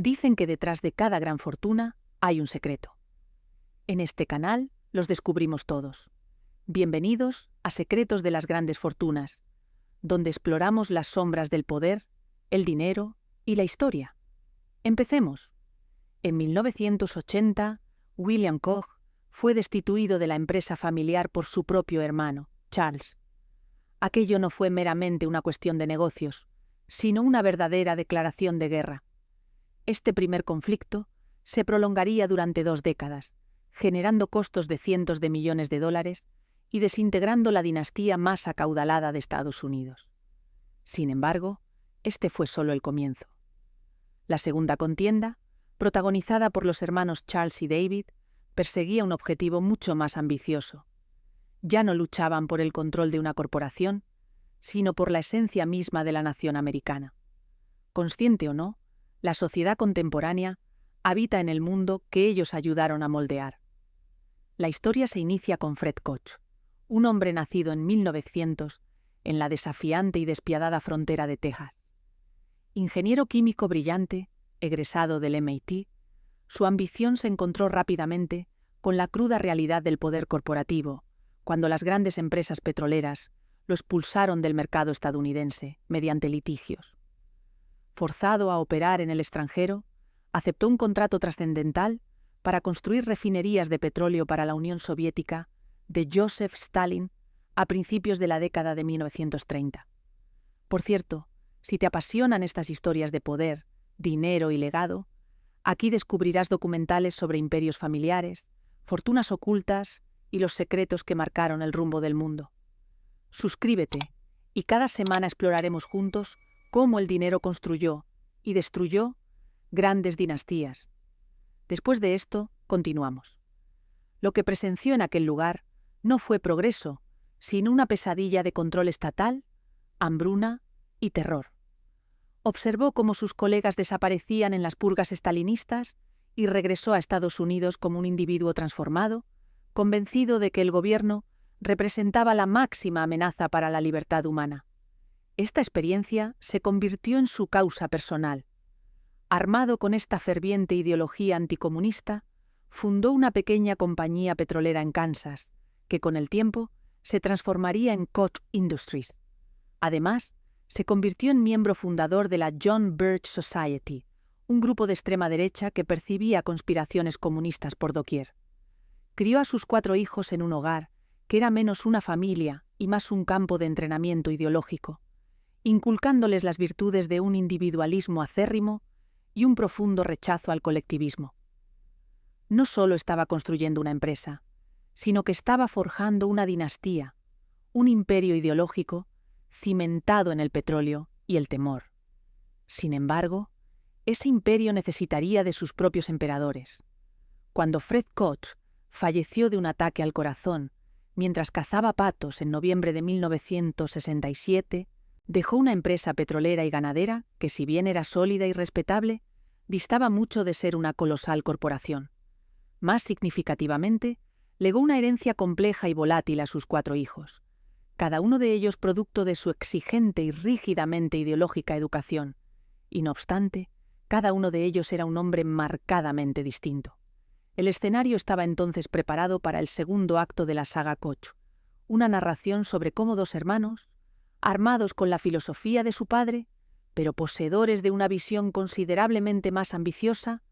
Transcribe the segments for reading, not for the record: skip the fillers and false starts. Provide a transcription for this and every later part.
Dicen que detrás de cada gran fortuna hay un secreto. En este canal los descubrimos todos. Bienvenidos a Secretos de las Grandes Fortunas, donde exploramos las sombras del poder, el dinero y la historia. Empecemos. En 1980, William Koch fue destituido de la empresa familiar por su propio hermano, Charles. Aquello no fue meramente una cuestión de negocios, sino una verdadera declaración de guerra. Este primer conflicto se prolongaría durante 2 décadas, generando costos de cientos de millones de dólares y desintegrando la dinastía más acaudalada de Estados Unidos. Sin embargo, este fue solo el comienzo. La segunda contienda, protagonizada por los hermanos Charles y David, perseguía un objetivo mucho más ambicioso. Ya no luchaban por el control de una corporación, sino por la esencia misma de la nación americana. Consciente o no, la sociedad contemporánea habita en el mundo que ellos ayudaron a moldear. La historia se inicia con Fred Koch, un hombre nacido en 1900 en la desafiante y despiadada frontera de Texas. Ingeniero químico brillante, egresado del MIT, su ambición se encontró rápidamente con la cruda realidad del poder corporativo, cuando las grandes empresas petroleras lo expulsaron del mercado estadounidense mediante litigios. Forzado a operar en el extranjero, aceptó un contrato trascendental para construir refinerías de petróleo para la Unión Soviética de Joseph Stalin a principios de la década de 1930. Por cierto, si te apasionan estas historias de poder, dinero y legado, aquí descubrirás documentales sobre imperios familiares, fortunas ocultas y los secretos que marcaron el rumbo del mundo. Suscríbete y cada semana exploraremos juntos cómo el dinero construyó y destruyó grandes dinastías. Después de esto, continuamos. Lo que presenció en aquel lugar no fue progreso, sino una pesadilla de control estatal, hambruna y terror. Observó cómo sus colegas desaparecían en las purgas estalinistas y regresó a Estados Unidos como un individuo transformado, convencido de que el gobierno representaba la máxima amenaza para la libertad humana. Esta experiencia se convirtió en su causa personal. Armado con esta ferviente ideología anticomunista, fundó una pequeña compañía petrolera en Kansas, que con el tiempo se transformaría en Koch Industries. Además, se convirtió en miembro fundador de la John Birch Society, un grupo de extrema derecha que percibía conspiraciones comunistas por doquier. Crió a sus 4 hijos en un hogar que era menos una familia y más un campo de entrenamiento ideológico, inculcándoles las virtudes de un individualismo acérrimo y un profundo rechazo al colectivismo. No solo estaba construyendo una empresa, sino que estaba forjando una dinastía, un imperio ideológico cimentado en el petróleo y el temor. Sin embargo, ese imperio necesitaría de sus propios emperadores. Cuando Fred Koch falleció de un ataque al corazón mientras cazaba patos en noviembre de 1967, dejó una empresa petrolera y ganadera que, si bien era sólida y respetable, distaba mucho de ser una colosal corporación. Más significativamente, legó una herencia compleja y volátil a sus 4 hijos, cada uno de ellos producto de su exigente y rígidamente ideológica educación, y no obstante, cada uno de ellos era un hombre marcadamente distinto. El escenario estaba entonces preparado para el segundo acto de la saga Koch, una narración sobre cómo 2 hermanos, armados con la filosofía de su padre, pero poseedores de una visión considerablemente más ambiciosa,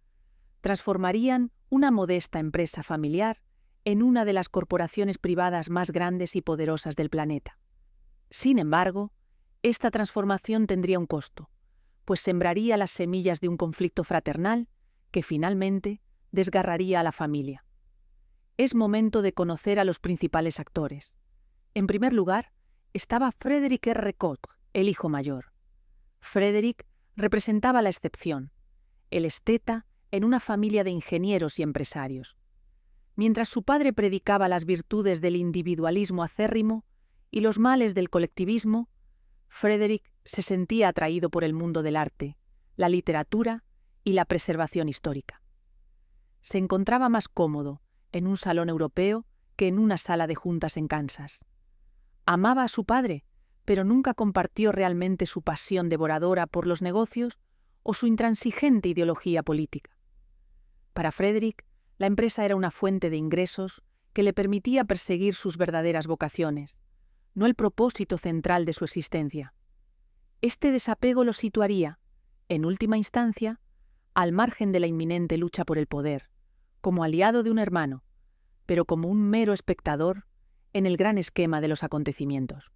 transformarían una modesta empresa familiar en una de las corporaciones privadas más grandes y poderosas del planeta. Sin embargo, esta transformación tendría un costo, pues sembraría las semillas de un conflicto fraternal que finalmente desgarraría a la familia. Es momento de conocer a los principales actores. En primer lugar, estaba Frederick R. Koch, el hijo mayor. Frederick representaba la excepción, el esteta en una familia de ingenieros y empresarios. Mientras su padre predicaba las virtudes del individualismo acérrimo y los males del colectivismo, Frederick se sentía atraído por el mundo del arte, la literatura y la preservación histórica. Se encontraba más cómodo en un salón europeo que en una sala de juntas en Kansas. Amaba a su padre, pero nunca compartió realmente su pasión devoradora por los negocios o su intransigente ideología política. Para Frederick, la empresa era una fuente de ingresos que le permitía perseguir sus verdaderas vocaciones, no el propósito central de su existencia. Este desapego lo situaría, en última instancia, al margen de la inminente lucha por el poder, como aliado de un hermano, pero como un mero espectador en el gran esquema de los acontecimientos.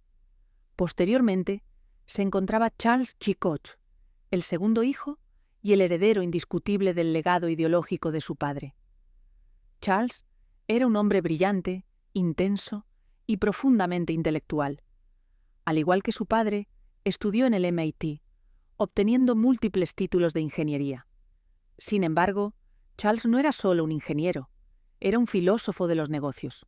Posteriormente, se encontraba Charles G. Koch, el segundo hijo y el heredero indiscutible del legado ideológico de su padre. Charles era un hombre brillante, intenso y profundamente intelectual. Al igual que su padre, estudió en el MIT, obteniendo múltiples títulos de ingeniería. Sin embargo, Charles no era solo un ingeniero, era un filósofo de los negocios.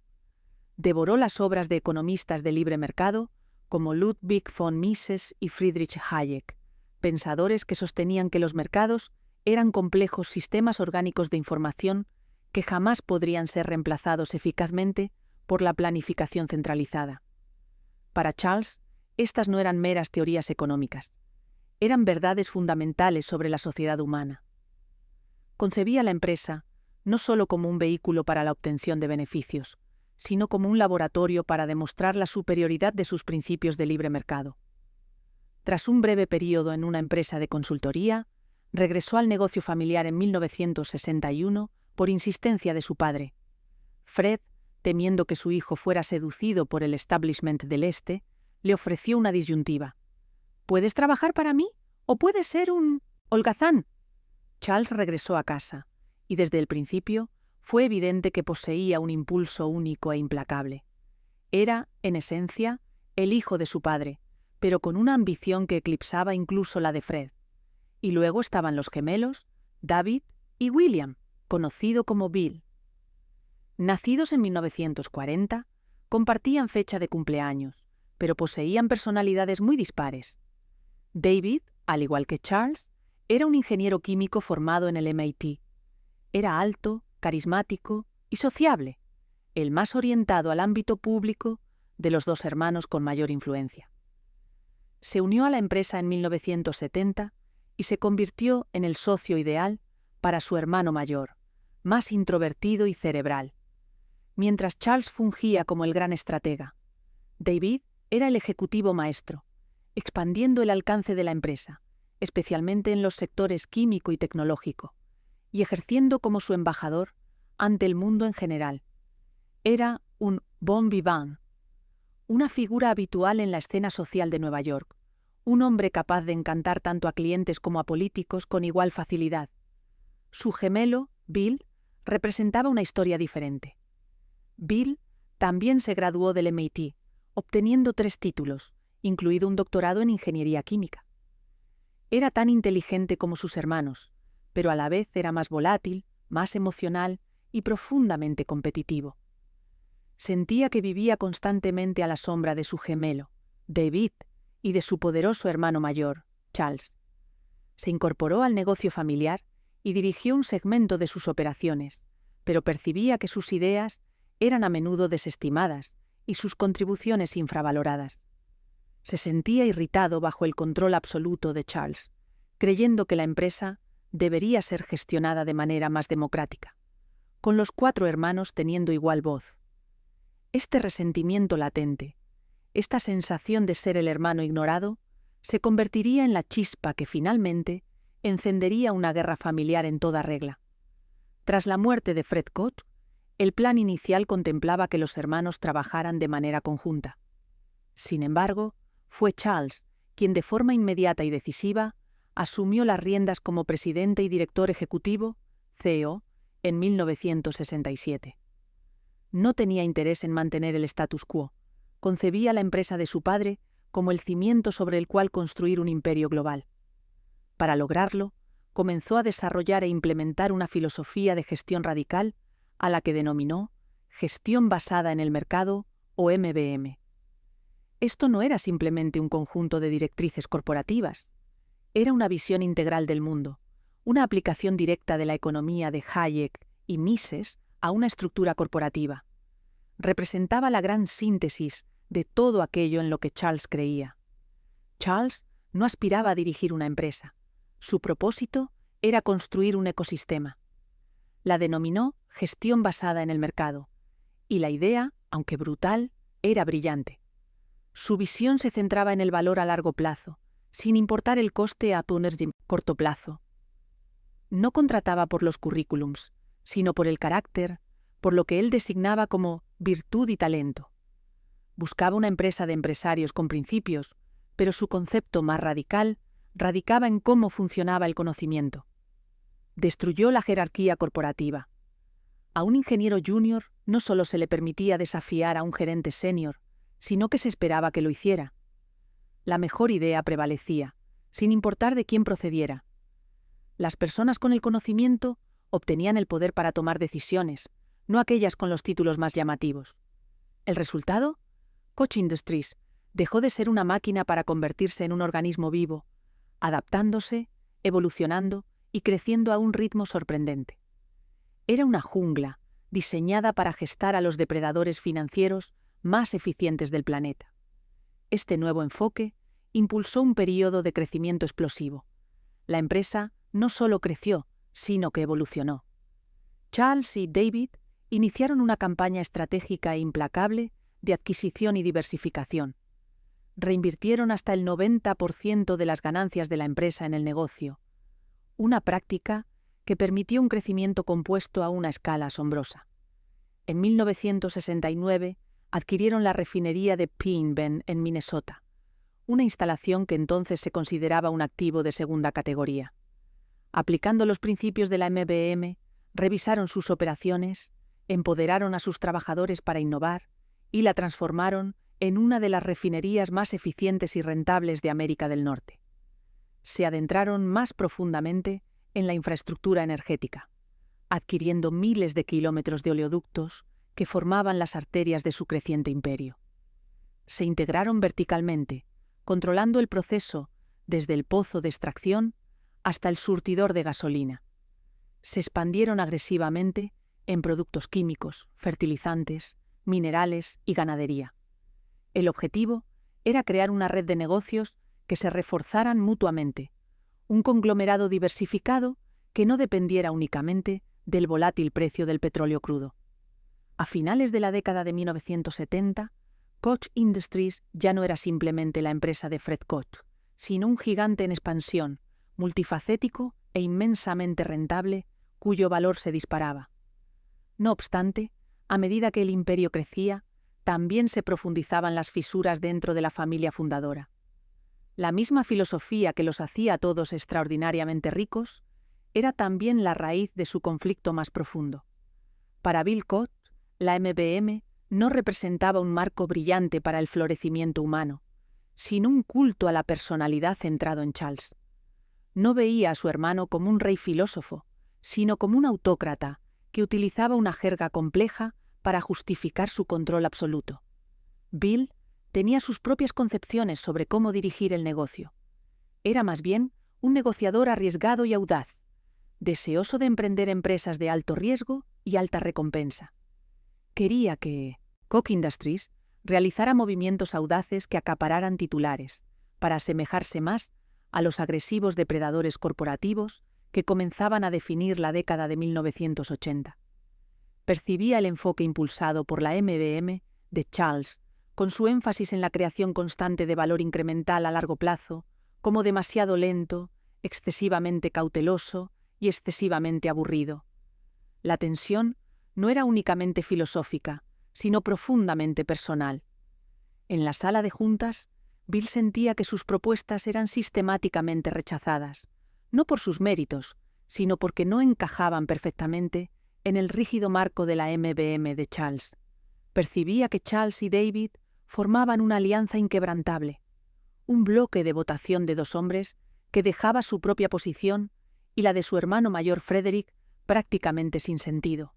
Devoró las obras de economistas de libre mercado como Ludwig von Mises y Friedrich Hayek, pensadores que sostenían que los mercados eran complejos sistemas orgánicos de información que jamás podrían ser reemplazados eficazmente por la planificación centralizada. Para Charles, estas no eran meras teorías económicas, eran verdades fundamentales sobre la sociedad humana. Concebía la empresa no solo como un vehículo para la obtención de beneficios, sino como un laboratorio para demostrar la superioridad de sus principios de libre mercado. Tras un breve período en una empresa de consultoría, regresó al negocio familiar en 1961 por insistencia de su padre. Fred, temiendo que su hijo fuera seducido por el establishment del Este, le ofreció una disyuntiva. ¿Puedes trabajar para mí o puedes ser un holgazán? Charles regresó a casa, y desde el principio fue evidente que poseía un impulso único e implacable. Era, en esencia, el hijo de su padre, pero con una ambición que eclipsaba incluso la de Fred. Y luego estaban los gemelos, David y William, conocido como Bill. Nacidos en 1940, compartían fecha de cumpleaños, pero poseían personalidades muy dispares. David, al igual que Charles, era un ingeniero químico formado en el MIT. Era alto, carismático y sociable, el más orientado al ámbito público de los dos hermanos con mayor influencia. Se unió a la empresa en 1970 y se convirtió en el socio ideal para su hermano mayor, más introvertido y cerebral. Mientras Charles fungía como el gran estratega, David era el ejecutivo maestro, expandiendo el alcance de la empresa, especialmente en los sectores químico y tecnológico, y ejerciendo como su embajador ante el mundo en general. Era un bon vivant, una figura habitual en la escena social de Nueva York, un hombre capaz de encantar tanto a clientes como a políticos con igual facilidad. Su gemelo, Bill, representaba una historia diferente. Bill también se graduó del MIT, obteniendo 3 títulos, incluido un doctorado en ingeniería química. Era tan inteligente como sus hermanos, pero a la vez era más volátil, más emocional y profundamente competitivo. Sentía que vivía constantemente a la sombra de su gemelo, David, y de su poderoso hermano mayor, Charles. Se incorporó al negocio familiar y dirigió un segmento de sus operaciones, pero percibía que sus ideas eran a menudo desestimadas y sus contribuciones infravaloradas. Se sentía irritado bajo el control absoluto de Charles, creyendo que la empresa debería ser gestionada de manera más democrática, con los 4 hermanos teniendo igual voz. Este resentimiento latente, esta sensación de ser el hermano ignorado, se convertiría en la chispa que finalmente encendería una guerra familiar en toda regla. Tras la muerte de Fred Koch, el plan inicial contemplaba que los hermanos trabajaran de manera conjunta. Sin embargo, fue Charles quien de forma inmediata y decisiva asumió las riendas como presidente y director ejecutivo, CEO, en 1967. No tenía interés en mantener el status quo, concebía la empresa de su padre como el cimiento sobre el cual construir un imperio global. Para lograrlo, comenzó a desarrollar e implementar una filosofía de gestión radical a la que denominó Gestión basada en el mercado o MBM. Esto no era simplemente un conjunto de directrices corporativas, era una visión integral del mundo, una aplicación directa de la economía de Hayek y Mises a una estructura corporativa. Representaba la gran síntesis de todo aquello en lo que Charles creía. Charles no aspiraba a dirigir una empresa, Su propósito era construir un ecosistema. La denominó gestión basada en el mercado, y la idea, aunque brutal, era brillante. Su visión se centraba en el valor a largo plazo, sin importar el coste a corto plazo. No contrataba por los currículums, sino por el carácter, por lo que él designaba como virtud y talento. Buscaba una empresa de empresarios con principios, pero su concepto más radical radicaba en cómo funcionaba el conocimiento. Destruyó la jerarquía corporativa. A un ingeniero junior no solo se le permitía desafiar a un gerente senior, sino que se esperaba que lo hiciera. La mejor idea prevalecía, sin importar de quién procediera. Las personas con el conocimiento obtenían el poder para tomar decisiones, no aquellas con los títulos más llamativos. ¿El resultado? Koch Industries dejó de ser una máquina para convertirse en un organismo vivo, adaptándose, evolucionando y creciendo a un ritmo sorprendente. Era una jungla diseñada para gestar a los depredadores financieros más eficientes del planeta. Este nuevo enfoque impulsó un período de crecimiento explosivo. La empresa no solo creció, sino que evolucionó. Charles y David iniciaron una campaña estratégica e implacable de adquisición y diversificación. Reinvirtieron hasta el 90% de las ganancias de la empresa en el negocio, una práctica que permitió un crecimiento compuesto a una escala asombrosa. En 1969 adquirieron la refinería de Pine Bend en Minnesota, una instalación que entonces se consideraba un activo de segunda categoría. Aplicando los principios de la MBM, revisaron sus operaciones, empoderaron a sus trabajadores para innovar y la transformaron en una de las refinerías más eficientes y rentables de América del Norte. Se adentraron más profundamente en la infraestructura energética, adquiriendo miles de kilómetros de oleoductos que formaban las arterias de su creciente imperio. Se integraron verticalmente, controlando el proceso desde el pozo de extracción hasta el surtidor de gasolina. Se expandieron agresivamente en productos químicos, fertilizantes, minerales y ganadería. El objetivo era crear una red de negocios que se reforzaran mutuamente, un conglomerado diversificado que no dependiera únicamente del volátil precio del petróleo crudo. A finales de la década de 1970, Koch Industries ya no era simplemente la empresa de Fred Koch, sino un gigante en expansión, multifacético e inmensamente rentable, cuyo valor se disparaba. No obstante, a medida que el imperio crecía, también se profundizaban las fisuras dentro de la familia fundadora. La misma filosofía que los hacía a todos extraordinariamente ricos era también la raíz de su conflicto más profundo. Para Bill Koch, la MBM no representaba un marco brillante para el florecimiento humano, sino un culto a la personalidad centrado en Charles. No veía a su hermano como un rey filósofo, sino como un autócrata que utilizaba una jerga compleja para justificar su control absoluto. Bill tenía sus propias concepciones sobre cómo dirigir el negocio. Era más bien un negociador arriesgado y audaz, deseoso de emprender empresas de alto riesgo y alta recompensa. Quería que Koch Industries realizara movimientos audaces que acapararan titulares, para asemejarse más a los agresivos depredadores corporativos que comenzaban a definir la década de 1980. Percibía el enfoque impulsado por la MBM de Charles, con su énfasis en la creación constante de valor incremental a largo plazo, como demasiado lento, excesivamente cauteloso y excesivamente aburrido. La tensión no era únicamente filosófica, sino profundamente personal. En la sala de juntas, Bill sentía que sus propuestas eran sistemáticamente rechazadas, no por sus méritos, sino porque no encajaban perfectamente en el rígido marco de la MBM de Charles. Percibía que Charles y David formaban una alianza inquebrantable, un bloque de votación de dos hombres que dejaba su propia posición y la de su hermano mayor Frederick prácticamente sin sentido.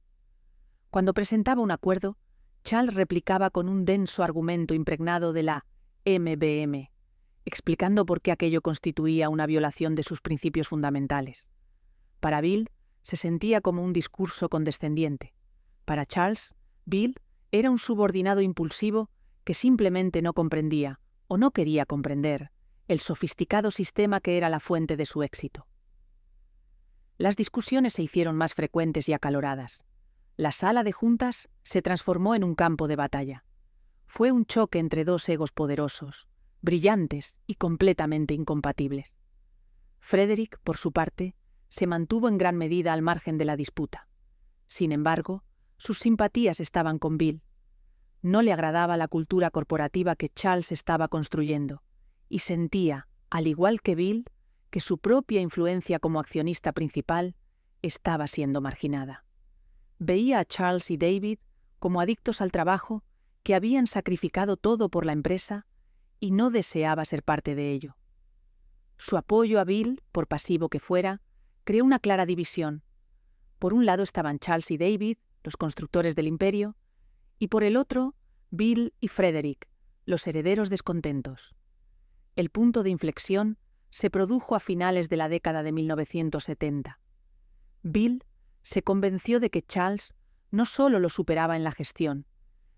Cuando presentaba un acuerdo, Charles replicaba con un denso argumento impregnado de la MBM, explicando por qué aquello constituía una violación de sus principios fundamentales. Para Bill, se sentía como un discurso condescendiente. Para Charles, Bill era un subordinado impulsivo que simplemente no comprendía, o no quería comprender, el sofisticado sistema que era la fuente de su éxito. Las discusiones se hicieron más frecuentes y acaloradas. La sala de juntas se transformó en un campo de batalla. Fue un choque entre dos egos poderosos, brillantes y completamente incompatibles. Frederick, por su parte, se mantuvo en gran medida al margen de la disputa. Sin embargo, sus simpatías estaban con Bill. No le agradaba la cultura corporativa que Charles estaba construyendo, y sentía, al igual que Bill, que su propia influencia como accionista principal estaba siendo marginada. Veía a Charles y David como adictos al trabajo que habían sacrificado todo por la empresa y no deseaba ser parte de ello. Su apoyo a Bill, por pasivo que fuera, creó una clara división. Por un lado estaban Charles y David, los constructores del imperio, y por el otro, Bill y Frederick, los herederos descontentos. El punto de inflexión se produjo a finales de la década de 1970. Bill se convenció de que Charles no solo lo superaba en la gestión,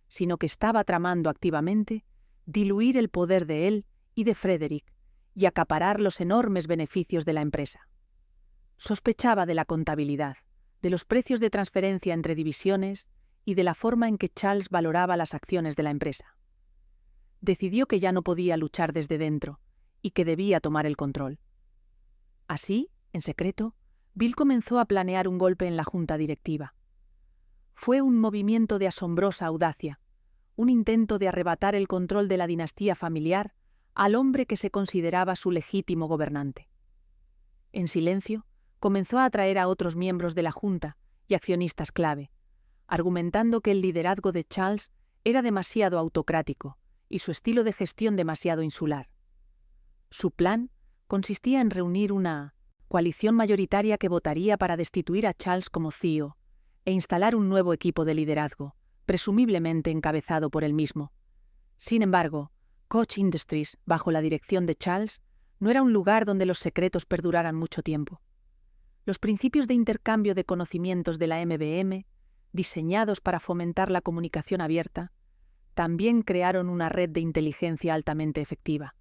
sino que estaba tramando activamente diluir el poder de él y de Frederick y acaparar los enormes beneficios de la empresa. Sospechaba de la contabilidad, de los precios de transferencia entre divisiones y de la forma en que Charles valoraba las acciones de la empresa. Decidió que ya no podía luchar desde dentro y que debía tomar el control. Así, en secreto, Bill comenzó a planear un golpe en la junta directiva. Fue un movimiento de asombrosa audacia, un intento de arrebatar el control de la dinastía familiar al hombre que se consideraba su legítimo gobernante. En silencio, comenzó a atraer a otros miembros de la junta y accionistas clave, argumentando que el liderazgo de Charles era demasiado autocrático y su estilo de gestión demasiado insular. Su plan consistía en reunir una coalición mayoritaria que votaría para destituir a Charles como CEO e instalar un nuevo equipo de liderazgo, presumiblemente encabezado por él mismo. Sin embargo, Koch Industries, bajo la dirección de Charles, no era un lugar donde los secretos perduraran mucho tiempo. Los principios de intercambio de conocimientos de la MBM, diseñados para fomentar la comunicación abierta, también crearon una red de inteligencia altamente efectiva.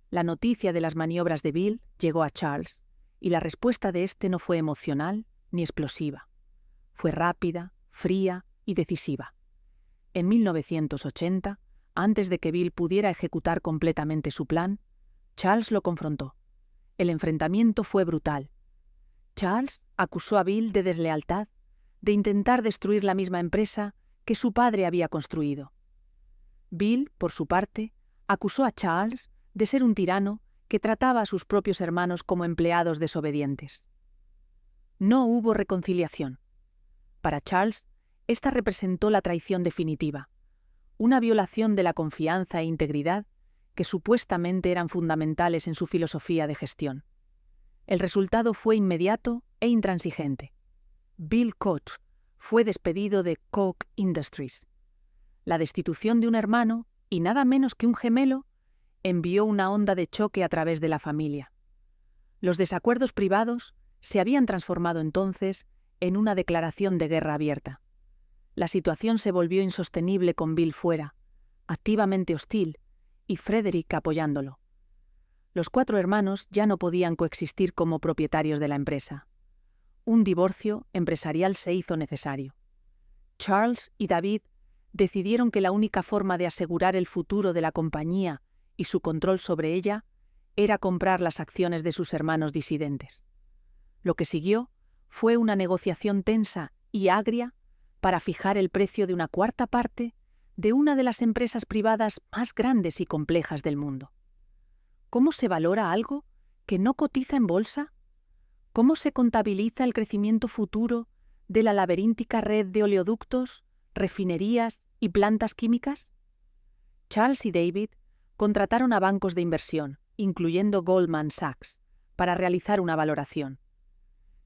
La noticia de las maniobras de Bill llegó a Charles, y la respuesta de éste no fue emocional ni explosiva. Fue rápida, fría y decisiva. En 1980, antes de que Bill pudiera ejecutar completamente su plan, Charles lo confrontó. El enfrentamiento fue brutal. Charles acusó a Bill de deslealtad, de intentar destruir la misma empresa que su padre había construido. Bill, por su parte, acusó a Charles de ser un tirano que trataba a sus propios hermanos como empleados desobedientes. No hubo reconciliación. Para Charles, esta representó la traición definitiva, una violación de la confianza e integridad que supuestamente eran fundamentales en su filosofía de gestión. El resultado fue inmediato e intransigente. Bill Koch fue despedido de Koch Industries. La destitución de un hermano, y nada menos que un gemelo, envió una onda de choque a través de la familia. Los desacuerdos privados se habían transformado entonces en una declaración de guerra abierta. La situación se volvió insostenible con Bill fuera, activamente hostil, y Frederick apoyándolo. Los 4 hermanos ya no podían coexistir como propietarios de la empresa. Un divorcio empresarial se hizo necesario. Charles y David decidieron que la única forma de asegurar el futuro de la compañía y su control sobre ella era comprar las acciones de sus hermanos disidentes. Lo que siguió fue una negociación tensa y agria para fijar el precio de una 1/4 parte de una de las empresas privadas más grandes y complejas del mundo. ¿Cómo se valora algo que no cotiza en bolsa? ¿Cómo se contabiliza el crecimiento futuro de la laberíntica red de oleoductos, refinerías y plantas químicas? Charles y David contrataron a bancos de inversión, incluyendo Goldman Sachs, para realizar una valoración.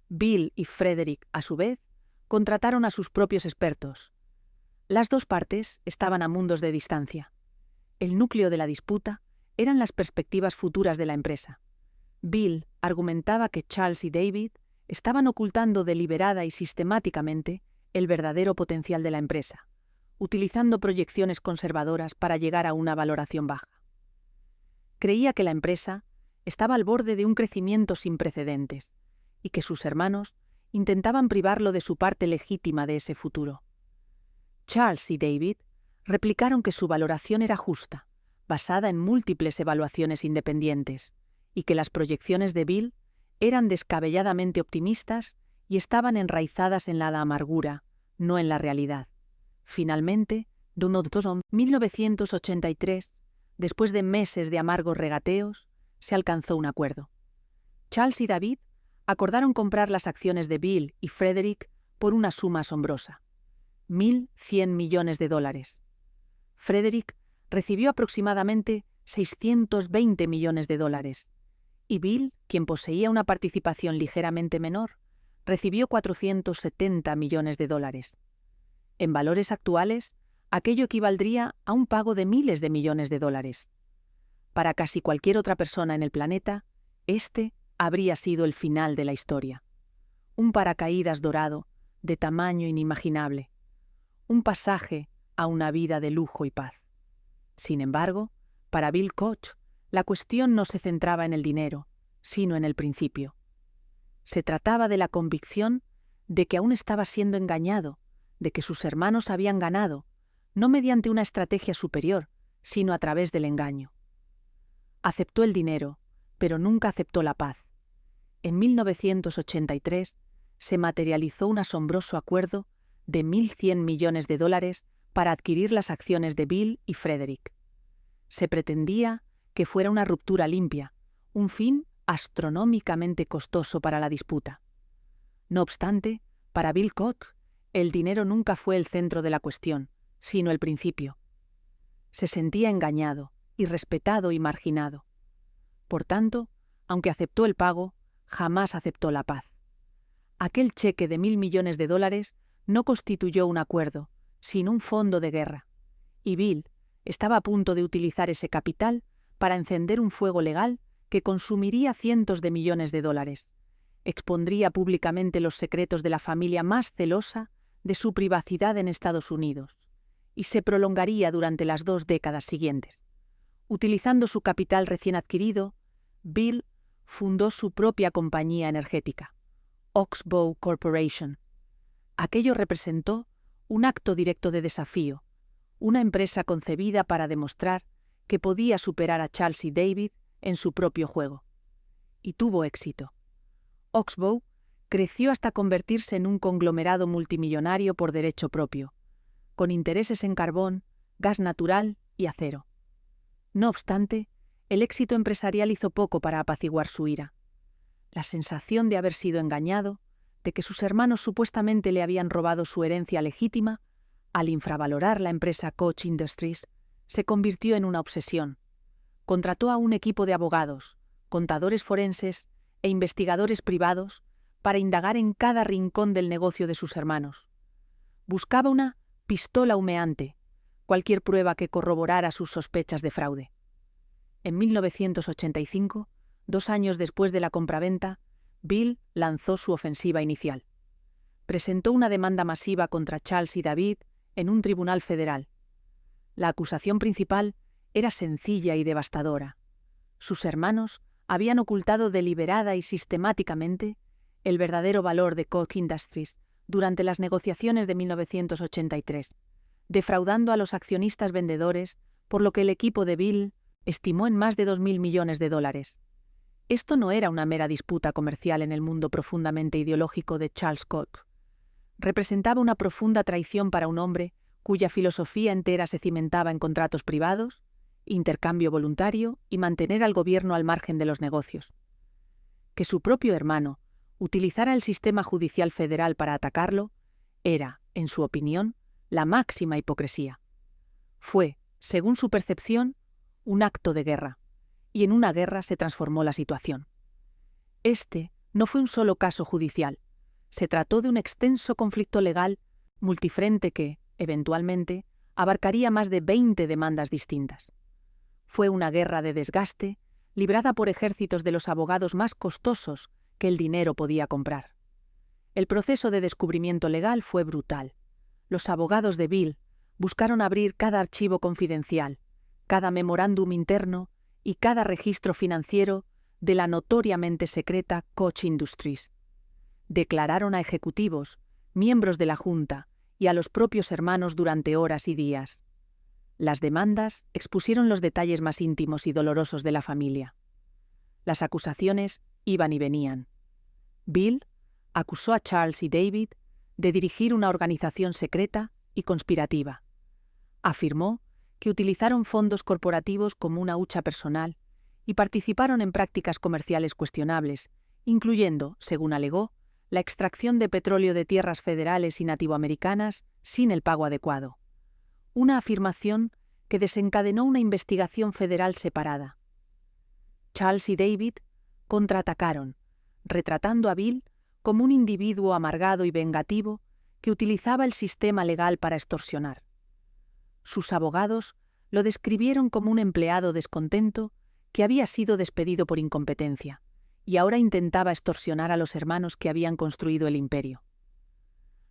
Bill y Frederick, a su vez, contrataron a sus propios expertos. Las 2 partes estaban a mundos de distancia. El núcleo de la disputa eran las perspectivas futuras de la empresa. Bill argumentaba que Charles y David estaban ocultando deliberada y sistemáticamente el verdadero potencial de la empresa, utilizando proyecciones conservadoras para llegar a una valoración baja. Creía que la empresa estaba al borde de un crecimiento sin precedentes, y que sus hermanos intentaban privarlo de su parte legítima de ese futuro. Charles y David replicaron que su valoración era justa, basada en múltiples evaluaciones independientes, y que las proyecciones de Bill eran descabelladamente optimistas y estaban enraizadas en la amargura, no en la realidad. Finalmente, en 1983, después de meses de amargos regateos, se alcanzó un acuerdo. Charles y David acordaron comprar las acciones de Bill y Frederick por una suma asombrosa: $1.100 millones. Frederick recibió aproximadamente $620 millones, y Bill, quien poseía una participación ligeramente menor, recibió $470 millones. En valores actuales, aquello equivaldría a un pago de miles de millones de dólares. Para casi cualquier otra persona en el planeta, este habría sido el final de la historia. Un paracaídas dorado, de tamaño inimaginable. Un pasaje a una vida de lujo y paz. Sin embargo, para Bill Koch, la cuestión no se centraba en el dinero, sino en el principio. Se trataba de la convicción de que aún estaba siendo engañado, de que sus hermanos habían ganado, no mediante una estrategia superior, sino a través del engaño. Aceptó el dinero, pero nunca aceptó la paz. En 1983 se materializó un asombroso acuerdo de $1.100 millones para adquirir las acciones de Bill y Frederick. Se pretendía que fuera una ruptura limpia, un fin astronómicamente costoso para la disputa. No obstante, para Bill Koch, el dinero nunca fue el centro de la cuestión, sino el principio. Se sentía engañado, irrespetado y marginado. Por tanto, aunque aceptó el pago, jamás aceptó la paz. Aquel cheque de $1.000 millones no constituyó un acuerdo, sino un fondo de guerra, y Bill estaba a punto de utilizar ese capital para encender un fuego legal que consumiría cientos de millones de dólares, expondría públicamente los secretos de la familia más celosa de su privacidad en Estados Unidos, y se prolongaría durante las 2 décadas siguientes. Utilizando su capital recién adquirido, Bill fundó su propia compañía energética, Oxbow Corporation. Aquello representó un acto directo de desafío, una empresa concebida para demostrar que podía superar a Charles y David en su propio juego. Y tuvo éxito. Oxbow creció hasta convertirse en un conglomerado multimillonario por derecho propio, con intereses en carbón, gas natural y acero. No obstante, el éxito empresarial hizo poco para apaciguar su ira. La sensación de haber sido engañado, de que sus hermanos supuestamente le habían robado su herencia legítima, al infravalorar la empresa Koch Industries, se convirtió en una obsesión. Contrató a un equipo de abogados, contadores forenses e investigadores privados para indagar en cada rincón del negocio de sus hermanos. Buscaba una pistola humeante, cualquier prueba que corroborara sus sospechas de fraude. En 1985, 2 años después de la compraventa, Bill lanzó su ofensiva inicial. Presentó una demanda masiva contra Charles y David en un tribunal federal. La acusación principal era sencilla y devastadora. Sus hermanos habían ocultado deliberada y sistemáticamente el verdadero valor de Koch Industries durante las negociaciones de 1983, defraudando a los accionistas vendedores, por lo que el equipo de Bill estimó en más de $2.000 millones. Esto no era una mera disputa comercial en el mundo profundamente ideológico de Charles Koch. Representaba una profunda traición para un hombre cuya filosofía entera se cimentaba en contratos privados, intercambio voluntario y mantener al gobierno al margen de los negocios. Que su propio hermano utilizara el sistema judicial federal para atacarlo era, en su opinión, la máxima hipocresía. Fue, según su percepción, un acto de guerra, y en una guerra se transformó la situación. Este no fue un solo caso judicial, se trató de un extenso conflicto legal multifrente que, eventualmente, abarcaría más de 20 demandas distintas. Fue una guerra de desgaste, librada por ejércitos de los abogados más costosos que el dinero podía comprar. El proceso de descubrimiento legal fue brutal. Los abogados de Bill buscaron abrir cada archivo confidencial, cada memorándum interno y cada registro financiero de la notoriamente secreta Koch Industries. Declararon a ejecutivos, miembros de la Junta y a los propios hermanos durante horas y días. Las demandas expusieron los detalles más íntimos y dolorosos de la familia. Las acusaciones iban y venían. Bill acusó a Charles y David de dirigir una organización secreta y conspirativa. Afirmó que utilizaron fondos corporativos como una hucha personal y participaron en prácticas comerciales cuestionables, incluyendo, según alegó, la extracción de petróleo de tierras federales y nativoamericanas sin el pago adecuado. Una afirmación que desencadenó una investigación federal separada. Charles y David contraatacaron, retratando a Bill como un individuo amargado y vengativo que utilizaba el sistema legal para extorsionar. Sus abogados lo describieron como un empleado descontento que había sido despedido por incompetencia y ahora intentaba extorsionar a los hermanos que habían construido el imperio.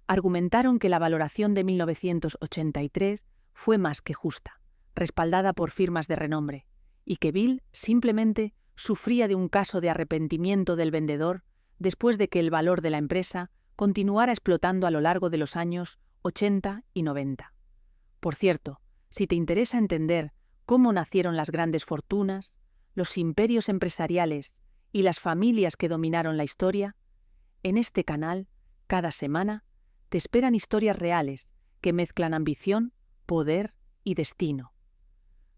Argumentaron que la valoración de 1983 fue más que justa, respaldada por firmas de renombre, y que Bill simplemente sufría de un caso de arrepentimiento del vendedor después de que el valor de la empresa continuara explotando a lo largo de los años 80 y 90. Por cierto, si te interesa entender cómo nacieron las grandes fortunas, los imperios empresariales y las familias que dominaron la historia, en este canal, cada semana, te esperan historias reales que mezclan ambición, poder y destino.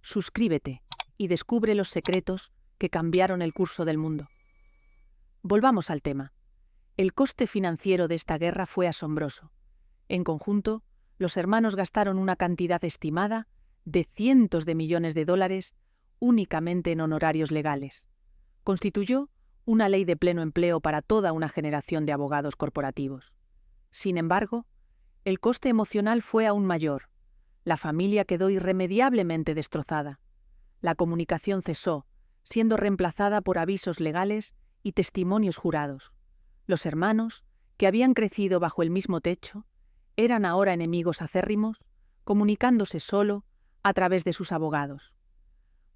Suscríbete y descubre los secretos que cambiaron el curso del mundo. Volvamos al tema. El coste financiero de esta guerra fue asombroso. En conjunto, los hermanos gastaron una cantidad estimada de cientos de millones de dólares únicamente en honorarios legales. Constituyó una ley de pleno empleo para toda una generación de abogados corporativos. Sin embargo, el coste emocional fue aún mayor. La familia quedó irremediablemente destrozada. La comunicación cesó, siendo reemplazada por avisos legales y testimonios jurados. Los hermanos, que habían crecido bajo el mismo techo, eran ahora enemigos acérrimos, comunicándose solo a través de sus abogados.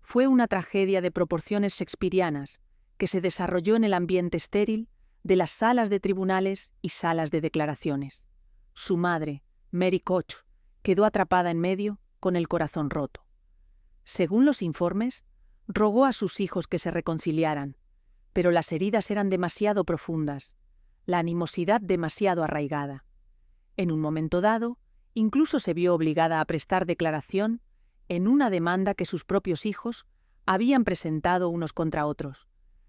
Fue una tragedia de proporciones shakespearianas que se desarrolló en el ambiente estéril de las salas de tribunales y salas de declaraciones. Su madre, Mary Koch, quedó atrapada en medio con el corazón roto. Según los informes, rogó a sus hijos que se reconciliaran, pero las heridas eran demasiado profundas, la animosidad demasiado arraigada. En un momento dado, incluso se vio obligada a prestar declaración en una demanda que sus propios hijos habían presentado unos contra otros.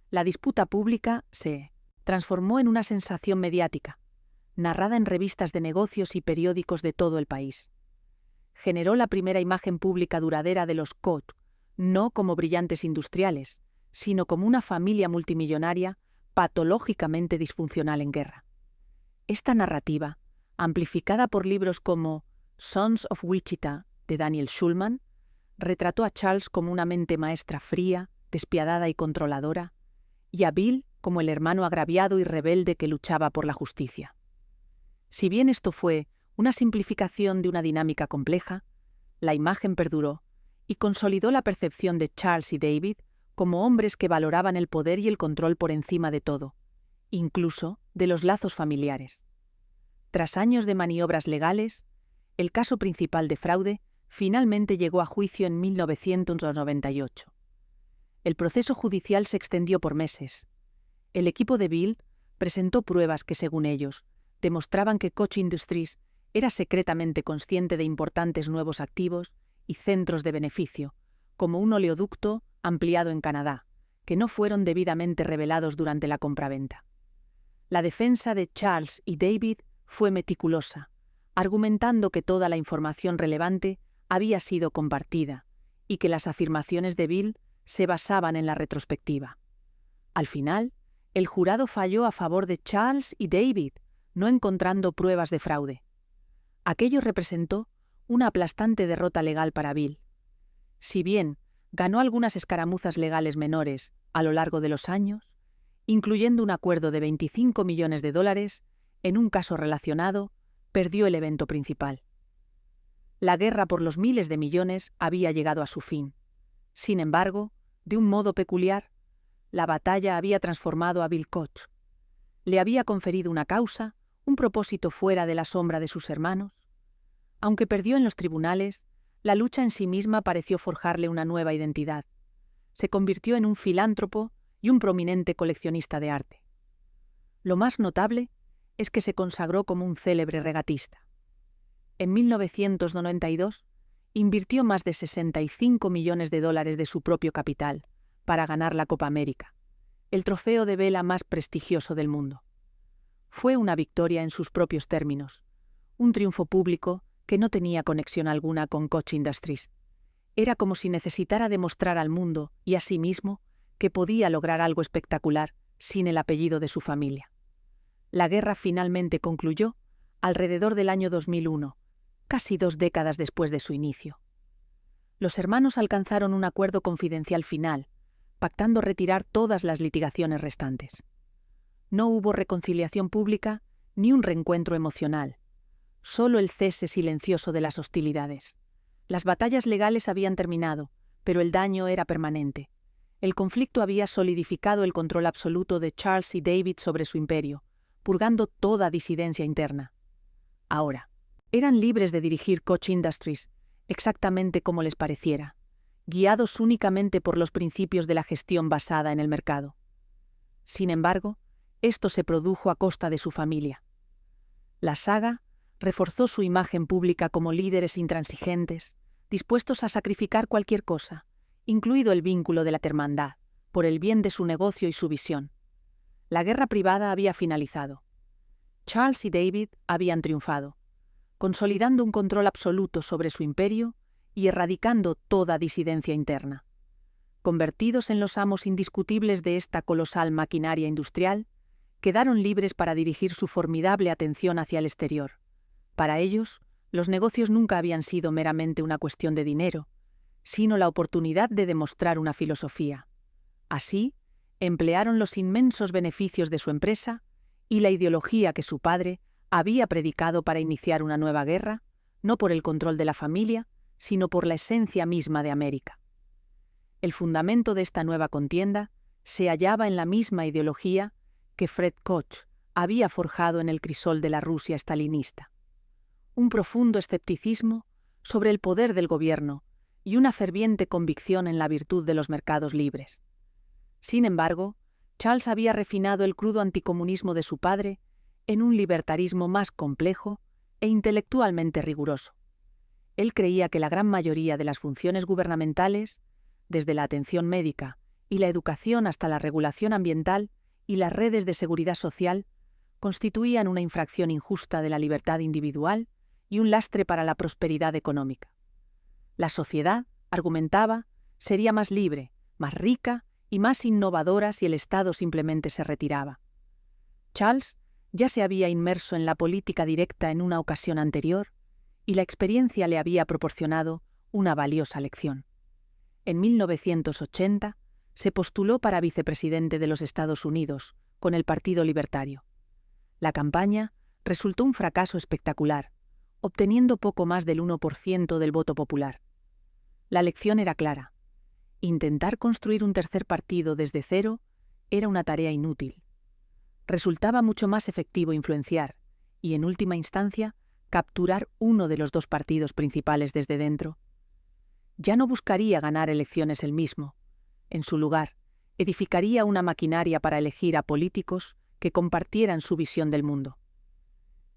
La disputa pública se transformó en una sensación mediática, narrada en revistas de negocios y periódicos de todo el país. Generó la primera imagen pública duradera de los Koch, no como brillantes industriales, sino como una familia multimillonaria patológicamente disfuncional en guerra. Esta narrativa, amplificada por libros como Sons of Wichita, de Daniel Schulman, retrató a Charles como una mente maestra fría, despiadada y controladora, y a Bill como el hermano agraviado y rebelde que luchaba por la justicia. Si bien esto fue una simplificación de una dinámica compleja, la imagen perduró y consolidó la percepción de Charles y David como hombres que valoraban el poder y el control por encima de todo, incluso de los lazos familiares. Tras años de maniobras legales, el caso principal de fraude finalmente llegó a juicio en 1998. El proceso judicial se extendió por meses. El equipo de Bill presentó pruebas que, según ellos, demostraban que Koch Industries era secretamente consciente de importantes nuevos activos y centros de beneficio, como un oleoducto ampliado en Canadá, que no fueron debidamente revelados durante la compraventa. La defensa de Charles y David fue meticulosa, argumentando que toda la información relevante había sido compartida y que las afirmaciones de Bill se basaban en la retrospectiva. Al final, el jurado falló a favor de Charles y David, no encontrando pruebas de fraude. Aquello representó una aplastante derrota legal para Bill. Si bien ganó algunas escaramuzas legales menores a lo largo de los años, incluyendo un acuerdo de $25 millones, en un caso relacionado, perdió el evento principal. La guerra por los miles de millones había llegado a su fin. Sin embargo, de un modo peculiar, la batalla había transformado a Bill Koch. le había conferido una causa, un propósito fuera de la sombra de sus hermanos. Aunque perdió en los tribunales, la lucha en sí misma pareció forjarle una nueva identidad. Se convirtió en un filántropo y un prominente coleccionista de arte. Lo más notable es que se consagró como un célebre regatista. En 1992, invirtió más de 65 millones de dólares de su propio capital para ganar la Copa América, el trofeo de vela más prestigioso del mundo. Fue una victoria en sus propios términos, un triunfo público que no tenía conexión alguna con Koch Industries. Era como si necesitara demostrar al mundo y a sí mismo que podía lograr algo espectacular sin el apellido de su familia. La guerra finalmente concluyó alrededor del año 2001, casi 2 décadas después de su inicio. Los hermanos alcanzaron un acuerdo confidencial final, pactando retirar todas las litigaciones restantes. No hubo reconciliación pública ni un reencuentro emocional, solo el cese silencioso de las hostilidades. Las batallas legales habían terminado, pero el daño era permanente. El conflicto había solidificado el control absoluto de Charles y David sobre su imperio, purgando toda disidencia interna. Ahora, eran libres de dirigir Koch Industries exactamente como les pareciera, guiados únicamente por los principios de la gestión basada en el mercado. Sin embargo, esto se produjo a costa de su familia. La saga reforzó su imagen pública como líderes intransigentes, dispuestos a sacrificar cualquier cosa, incluido el vínculo de la hermandad, por el bien de su negocio y su visión. La guerra privada había finalizado. Charles y David habían triunfado, consolidando un control absoluto sobre su imperio y erradicando toda disidencia interna. Convertidos en los amos indiscutibles de esta colosal maquinaria industrial, quedaron libres para dirigir su formidable atención hacia el exterior. Para ellos, los negocios nunca habían sido meramente una cuestión de dinero, sino la oportunidad de demostrar una filosofía. Así, emplearon los inmensos beneficios de su empresa y la ideología que su padre había predicado para iniciar una nueva guerra, no por el control de la familia, sino por la esencia misma de América. El fundamento de esta nueva contienda se hallaba en la misma ideología que Fred Koch había forjado en el crisol de la Rusia estalinista. Un profundo escepticismo sobre el poder del gobierno y una ferviente convicción en la virtud de los mercados libres. Sin embargo, Charles había refinado el crudo anticomunismo de su padre en un libertarismo más complejo e intelectualmente riguroso. Él creía que la gran mayoría de las funciones gubernamentales, desde la atención médica y la educación hasta la regulación ambiental y las redes de seguridad social, constituían una infracción injusta de la libertad individual y un lastre para la prosperidad económica. La sociedad, argumentaba, sería más libre, más rica y más innovadora si el Estado simplemente se retiraba. Charles ya se había inmerso en la política directa en una ocasión anterior y la experiencia le había proporcionado una valiosa lección. En 1980 se postuló para vicepresidente de los Estados Unidos con el Partido Libertario. La campaña resultó un fracaso espectacular, obteniendo poco más del 1% del voto popular. La lección era clara. Intentar construir un tercer partido desde cero era una tarea inútil. Resultaba mucho más efectivo influenciar y, en última instancia, capturar uno de los dos partidos principales desde dentro. Ya no buscaría ganar elecciones él mismo. En su lugar, edificaría una maquinaria para elegir a políticos que compartieran su visión del mundo.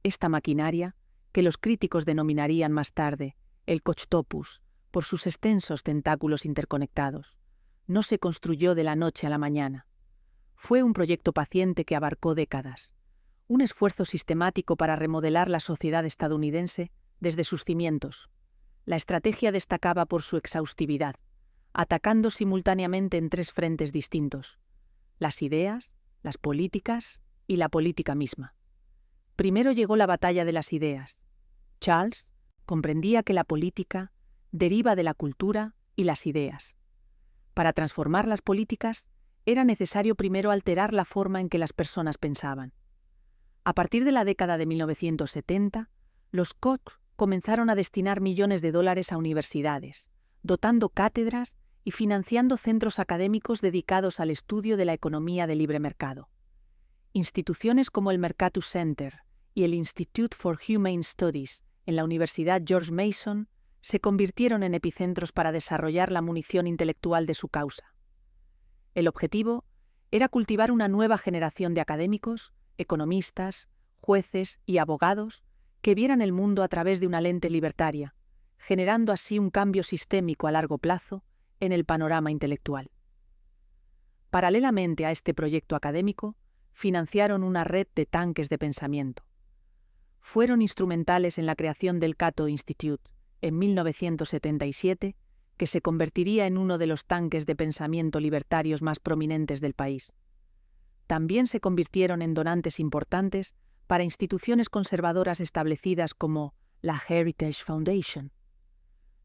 Esta maquinaria, que los críticos denominarían más tarde el Kochtopus, por sus extensos tentáculos interconectados, no se construyó de la noche a la mañana. Fue un proyecto paciente que abarcó décadas, un esfuerzo sistemático para remodelar la sociedad estadounidense desde sus cimientos. La estrategia destacaba por su exhaustividad, atacando simultáneamente en 3 frentes distintos: las ideas, las políticas y la política misma. Primero llegó la batalla de las ideas. Charles comprendía que la política deriva de la cultura y las ideas. Para transformar las políticas, era necesario primero alterar la forma en que las personas pensaban. A partir de la década de 1970, los Koch comenzaron a destinar millones de dólares a universidades, dotando cátedras y financiando centros académicos dedicados al estudio de la economía de libre mercado. Instituciones como el Mercatus Center y el Institute for Humane Studies en la Universidad George Mason se convirtieron en epicentros para desarrollar la munición intelectual de su causa. El objetivo era cultivar una nueva generación de académicos, economistas, jueces y abogados que vieran el mundo a través de una lente libertaria, generando así un cambio sistémico a largo plazo en el panorama intelectual. Paralelamente a este proyecto académico, financiaron una red de tanques de pensamiento. Fueron instrumentales en la creación del Cato Institute en 1977, que se convertiría en uno de los tanques de pensamiento libertarios más prominentes del país. También se convirtieron en donantes importantes para instituciones conservadoras establecidas como la Heritage Foundation.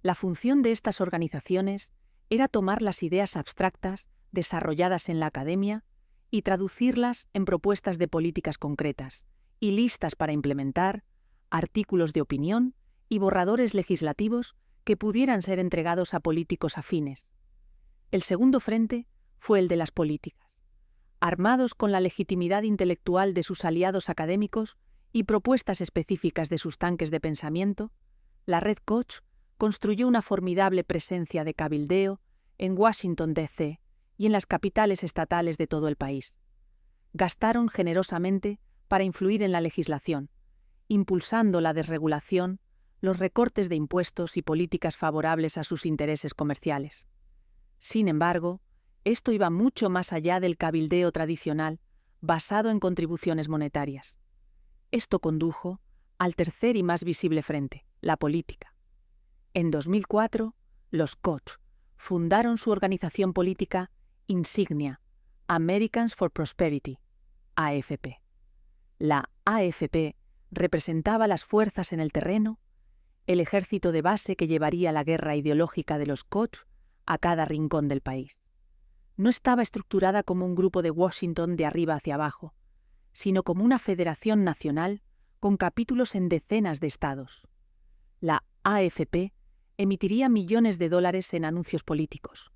La función de estas organizaciones era tomar las ideas abstractas desarrolladas en la academia y traducirlas en propuestas de políticas concretas y listas para implementar, artículos de opinión y borradores legislativos que pudieran ser entregados a políticos afines. El segundo frente fue el de las políticas. Armados con la legitimidad intelectual de sus aliados académicos y propuestas específicas de sus tanques de pensamiento, la Red Koch construyó una formidable presencia de cabildeo en Washington, D.C., y en las capitales estatales de todo el país. Gastaron generosamente para influir en la legislación, impulsando la desregulación, los recortes de impuestos y políticas favorables a sus intereses comerciales. Sin embargo, esto iba mucho más allá del cabildeo tradicional, basado en contribuciones monetarias. Esto condujo al tercer y más visible frente, la política. En 2004, los Koch fundaron su organización política insignia, Americans for Prosperity, AFP. La AFP representaba las fuerzas en el terreno, el ejército de base que llevaría la guerra ideológica de los Koch a cada rincón del país. No estaba estructurada como un grupo de Washington de arriba hacia abajo, sino como una federación nacional con capítulos en decenas de estados. La AFP emitiría millones de dólares en anuncios políticos,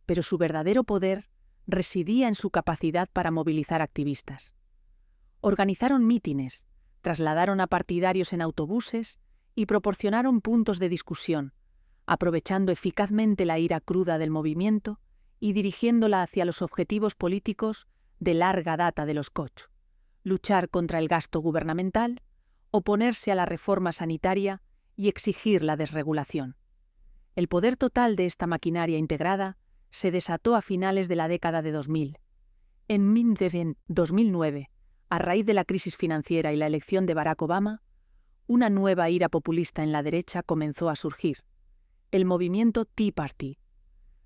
pero su verdadero poder residía en su capacidad para movilizar activistas. Organizaron mítines, trasladaron a partidarios en autobuses y proporcionaron puntos de discusión, aprovechando eficazmente la ira cruda del movimiento y dirigiéndola hacia los objetivos políticos de larga data de los Koch: luchar contra el gasto gubernamental, oponerse a la reforma sanitaria y exigir la desregulación. El poder total de esta maquinaria integrada se desató a finales de la década de 2000. En 2009, a raíz de la crisis financiera y la elección de Barack Obama, una nueva ira populista en la derecha comenzó a surgir: el movimiento Tea Party.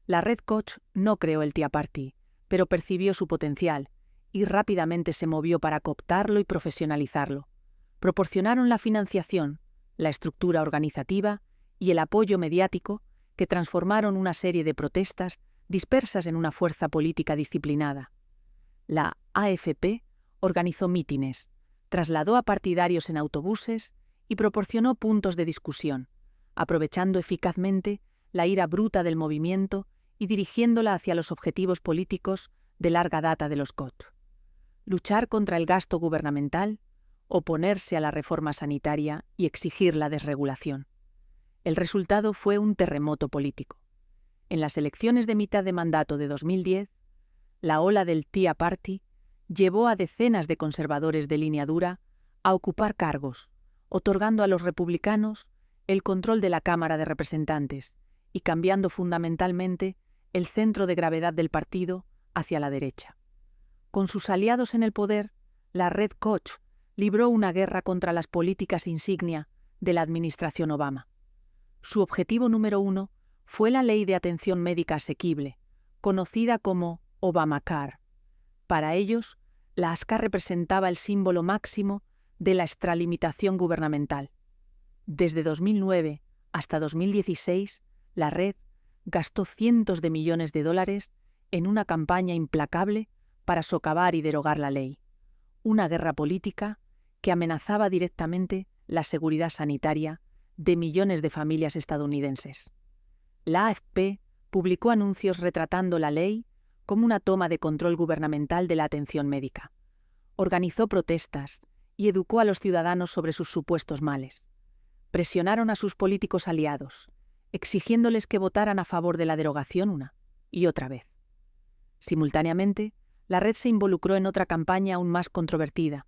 La Red Koch no creó el Tea Party, pero percibió su potencial y rápidamente se movió para cooptarlo y profesionalizarlo. Proporcionaron la financiación, la estructura organizativa y el apoyo mediático que transformaron una serie de protestas dispersas en una fuerza política disciplinada. La AFP organizó mítines, trasladó a partidarios en autobuses y proporcionó puntos de discusión, aprovechando eficazmente la ira bruta del movimiento y dirigiéndola hacia los objetivos políticos de larga data de los Koch: luchar contra el gasto gubernamental, oponerse a la reforma sanitaria y exigir la desregulación. El resultado fue un terremoto político. En las elecciones de mitad de mandato de 2010, la ola del Tea Party llevó a decenas de conservadores de línea dura a ocupar cargos, otorgando a los republicanos el control de la Cámara de Representantes y cambiando fundamentalmente el centro de gravedad del partido hacia la derecha. Con sus aliados en el poder, la Red Koch libró una guerra contra las políticas insignia de la administración Obama. Su objetivo número uno fue la Ley de Atención Médica Asequible, conocida como Obamacare. Para ellos, la ASCA representaba el símbolo máximo de la extralimitación gubernamental. Desde 2009 hasta 2016, la red gastó cientos de millones de dólares en una campaña implacable para socavar y derogar la ley, una guerra política que amenazaba directamente la seguridad sanitaria de millones de familias estadounidenses. La AFP publicó anuncios retratando la ley como una toma de control gubernamental de la atención médica, Organizó protestas y educó a los ciudadanos sobre sus supuestos males. Presionaron a sus políticos aliados, exigiéndoles que votaran a favor de la derogación una y otra vez. Simultáneamente, la red se involucró en otra campaña aún más controvertida,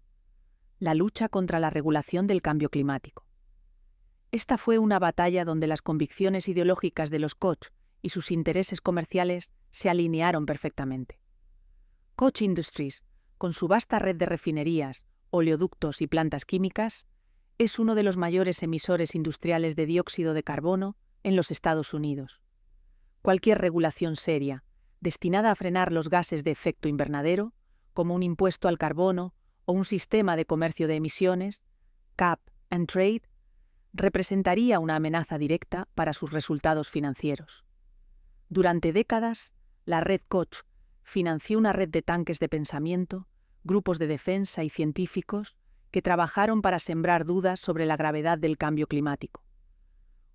la lucha contra la regulación del cambio climático. Esta fue una batalla donde las convicciones ideológicas de los Koch y sus intereses comerciales se alinearon perfectamente. Koch Industries, con su vasta red de refinerías, oleoductos y plantas químicas, es uno de los mayores emisores industriales de dióxido de carbono en los Estados Unidos. Cualquier regulación seria, destinada a frenar los gases de efecto invernadero, como un impuesto al carbono o un sistema de comercio de emisiones, Cap and Trade, representaría una amenaza directa para sus resultados financieros. Durante décadas, la red Koch financió una red de tanques de pensamiento, grupos de defensa y científicos que trabajaron para sembrar dudas sobre la gravedad del cambio climático.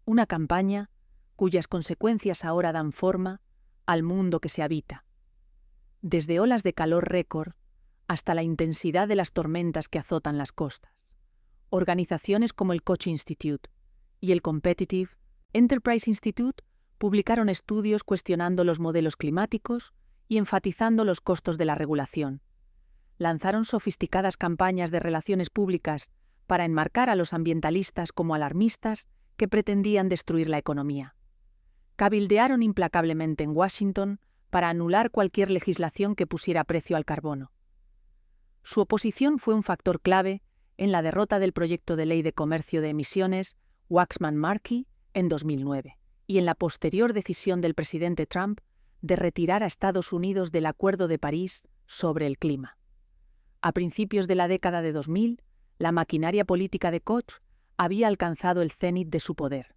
Una campaña cuyas consecuencias ahora dan forma al mundo que se habita. Desde olas de calor récord hasta la intensidad de las tormentas que azotan las costas. Organizaciones como el Koch Institute y el Competitive Enterprise Institute publicaron estudios cuestionando los modelos climáticos y enfatizando los costos de la regulación. Lanzaron sofisticadas campañas de relaciones públicas para enmarcar a los ambientalistas como alarmistas que pretendían destruir la economía. Cabildearon implacablemente en Washington para anular cualquier legislación que pusiera precio al carbono. Su oposición fue un factor clave en la derrota del proyecto de ley de comercio de emisiones Waxman-Markey en 2009 y en la posterior decisión del presidente Trump de retirar a Estados Unidos del Acuerdo de París sobre el clima. A principios de la década de 2000, la maquinaria política de Koch había alcanzado el cénit de su poder.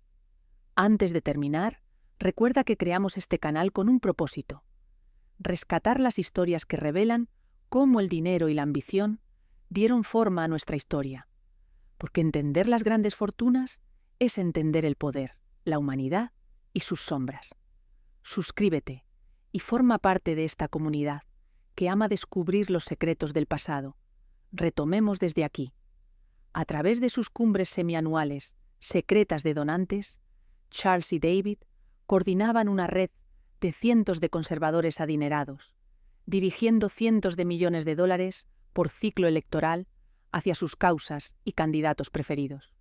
Antes de terminar, recuerda que creamos este canal con un propósito: rescatar las historias que revelan cómo el dinero y la ambición dieron forma a nuestra historia. Porque entender las grandes fortunas es entender el poder, la humanidad y sus sombras. Suscríbete y forma parte de esta comunidad que ama descubrir los secretos del pasado. Retomemos desde aquí. A través de sus cumbres semianuales, secretas de donantes, Charles y David coordinaban una red de cientos de conservadores adinerados, dirigiendo cientos de millones de dólares por ciclo electoral hacia sus causas y candidatos preferidos.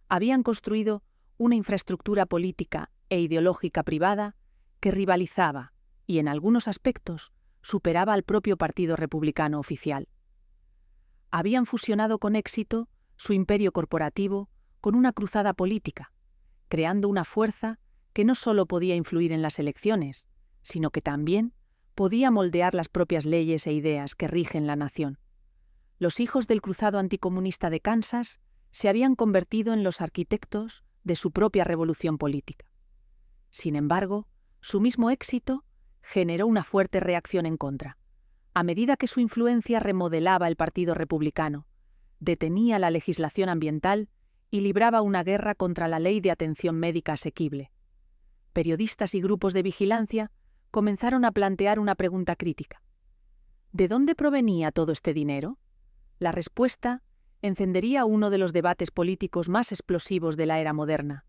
Habían construido una infraestructura política e ideológica privada que rivalizaba y, en algunos aspectos, superaba al propio Partido Republicano oficial. Habían fusionado con éxito su imperio corporativo con una cruzada política, creando una fuerza que no solo podía influir en las elecciones, sino que también podía moldear las propias leyes e ideas que rigen la nación. Los hijos del cruzado anticomunista de Kansas se habían convertido en los arquitectos de su propia revolución política. Sin embargo, su mismo éxito generó una fuerte reacción en contra. A medida que su influencia remodelaba el Partido Republicano, detenía la legislación ambiental y libraba una guerra contra la ley de atención médica asequible. Periodistas y grupos de vigilancia comenzaron a plantear una pregunta crítica. ¿De dónde provenía todo este dinero? La respuesta encendería uno de los debates políticos más explosivos de la era moderna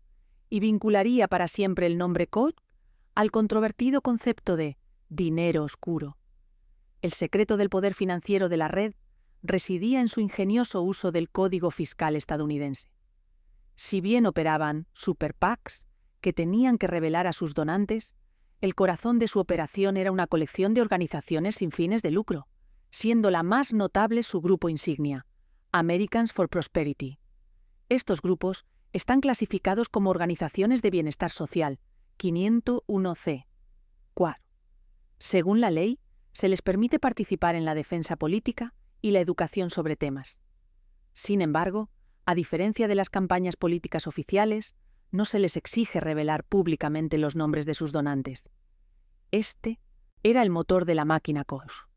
y vincularía para siempre el nombre Koch al controvertido concepto de dinero oscuro. El secreto del poder financiero de la red residía en su ingenioso uso del código fiscal estadounidense. Si bien operaban super PACs que tenían que revelar a sus donantes, el corazón de su operación era una colección de organizaciones sin fines de lucro, siendo la más notable su grupo insignia, Americans for Prosperity. Estos grupos están clasificados como organizaciones de bienestar social, 501c. 4. Según la ley, se les permite participar en la defensa política y la educación sobre temas. Sin embargo, a diferencia de las campañas políticas oficiales, no se les exige revelar públicamente los nombres de sus donantes. Este era el motor de la máquina Koch.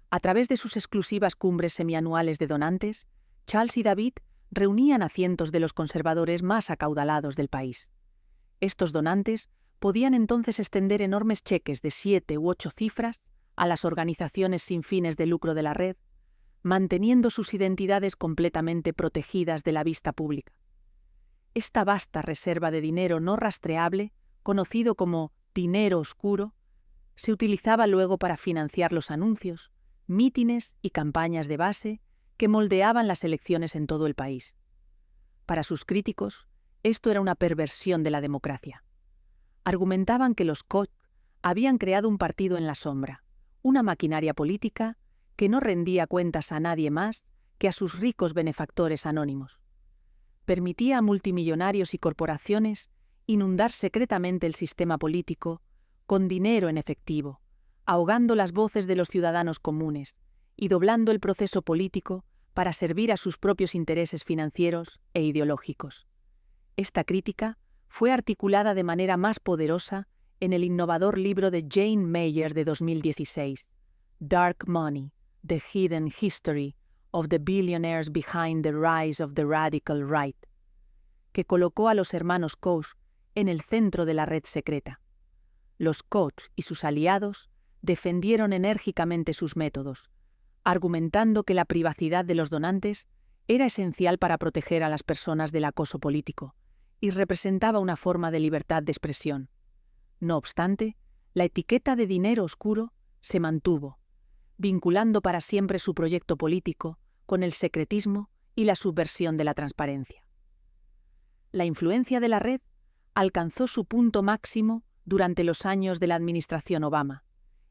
A través de sus exclusivas cumbres semianuales de donantes, Charles y David reunían a cientos de los conservadores más acaudalados del país. Estos donantes podían entonces extender enormes cheques de 7 u 8 cifras a las organizaciones sin fines de lucro de la red, manteniendo sus identidades completamente protegidas de la vista pública. Esta vasta reserva de dinero no rastreable, conocido como dinero oscuro, se utilizaba luego para financiar los anuncios, mítines y campañas de base que moldeaban las elecciones en todo el país. Para sus críticos, esto era una perversión de la democracia. Argumentaban que los Koch habían creado un partido en la sombra, una maquinaria política que no rendía cuentas a nadie más que a sus ricos benefactores anónimos. Permitía a multimillonarios y corporaciones inundar secretamente el sistema político con dinero en efectivo, ahogando las voces de los ciudadanos comunes y doblando el proceso político para servir a sus propios intereses financieros e ideológicos. Esta crítica fue articulada de manera más poderosa en el innovador libro de Jane Mayer de 2016, Dark Money: The Hidden History of the Billionaires Behind the Rise of the Radical Right, que colocó a los hermanos Koch en el centro de la red secreta. Los Koch y sus aliados defendieron enérgicamente sus métodos, argumentando que la privacidad de los donantes era esencial para proteger a las personas del acoso político y representaba una forma de libertad de expresión. No obstante, la etiqueta de dinero oscuro se mantuvo, vinculando para siempre su proyecto político con el secretismo y la subversión de la transparencia. La influencia de la red alcanzó su punto máximo durante los años de la administración Obama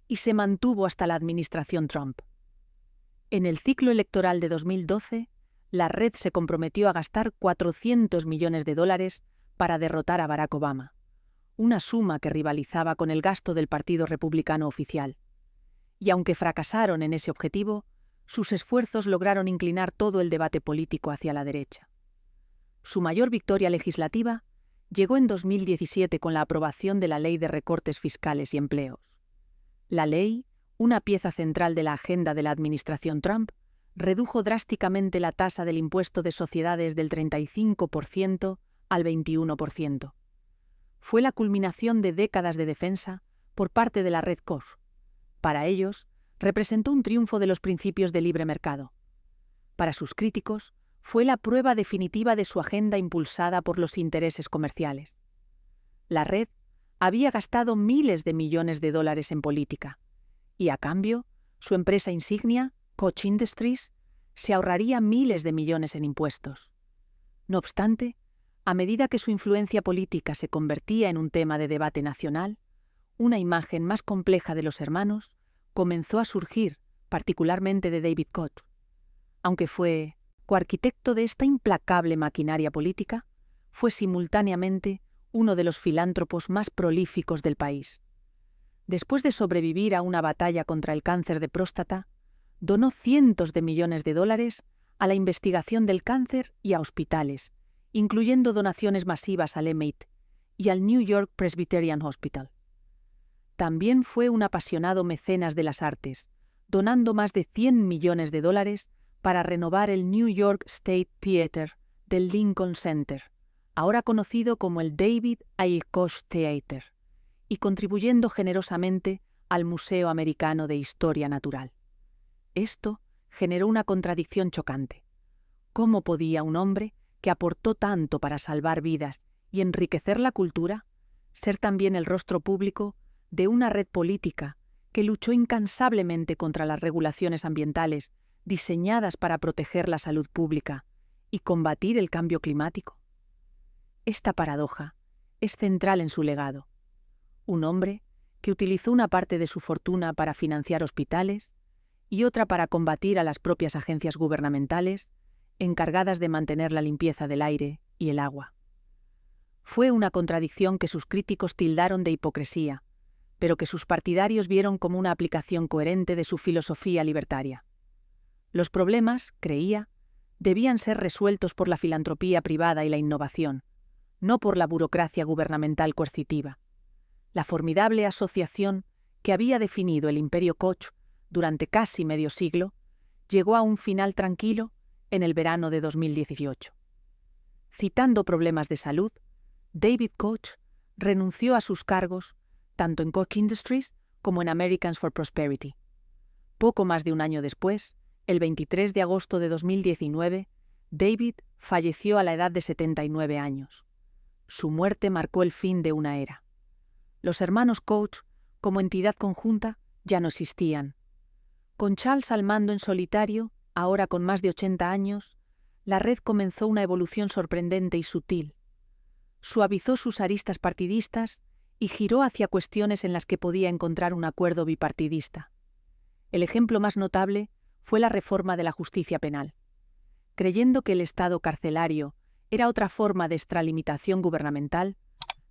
y se mantuvo hasta la administración Trump. En el ciclo electoral de 2012, la red se comprometió a gastar $400 millones para derrotar a Barack Obama, una suma que rivalizaba con el gasto del Partido Republicano oficial. Y aunque fracasaron en ese objetivo, sus esfuerzos lograron inclinar todo el debate político hacia la derecha. Su mayor victoria legislativa llegó en 2017 con la aprobación de la Ley de Recortes Fiscales y Empleos. La ley, una pieza central de la agenda de la administración Trump, redujo drásticamente la tasa del impuesto de sociedades del 35% al 21%. Fue la culminación de décadas de defensa por parte de la red Koch. Para ellos, representó un triunfo de los principios de libre mercado. Para sus críticos, fue la prueba definitiva de su agenda impulsada por los intereses comerciales. La red había gastado miles de millones de dólares en política, y a cambio, su empresa insignia, Koch Industries, se ahorraría miles de millones en impuestos. No obstante, a medida que su influencia política se convertía en un tema de debate nacional, una imagen más compleja de los hermanos comenzó a surgir, particularmente de David Koch. Aunque fue coarquitecto de esta implacable maquinaria política, fue simultáneamente uno de los filántropos más prolíficos del país. Después de sobrevivir a una batalla contra el cáncer de próstata, donó cientos de millones de dólares a la investigación del cáncer y a hospitales, incluyendo donaciones masivas al MIT y al New York Presbyterian Hospital. También fue un apasionado mecenas de las artes, donando más de 100 millones de dólares para renovar el New York State Theater del Lincoln Center, ahora conocido como el David A. Koch Theater, y contribuyendo generosamente al Museo Americano de Historia Natural. Esto generó una contradicción chocante. ¿Cómo podía un hombre que aportó tanto para salvar vidas y enriquecer la cultura ser también el rostro público de una red política que luchó incansablemente contra las regulaciones ambientales diseñadas para proteger la salud pública y combatir el cambio climático? Esta paradoja es central en su legado. Un hombre que utilizó una parte de su fortuna para financiar hospitales y otra para combatir a las propias agencias gubernamentales encargadas de mantener la limpieza del aire y el agua. Fue una contradicción que sus críticos tildaron de hipocresía, pero que sus partidarios vieron como una aplicación coherente de su filosofía libertaria. Los problemas, creía, debían ser resueltos por la filantropía privada y la innovación, no por la burocracia gubernamental coercitiva. La formidable asociación que había definido el imperio Koch durante casi medio siglo llegó a un final tranquilo en el verano de 2018. Citando problemas de salud, David Koch renunció a sus cargos tanto en Koch Industries como en Americans for Prosperity. Poco más de un año después, El 23 de agosto de 2019, David falleció a la edad de 79 años. Su muerte marcó el fin de una era. Los hermanos Koch, como entidad conjunta, ya no existían. Con Charles al mando en solitario, ahora con más de 80 años, la red comenzó una evolución sorprendente y sutil. Suavizó sus aristas partidistas y giró hacia cuestiones en las que podía encontrar un acuerdo bipartidista. El ejemplo más notable fue la reforma de la justicia penal. Creyendo que el Estado carcelario era otra forma de extralimitación gubernamental,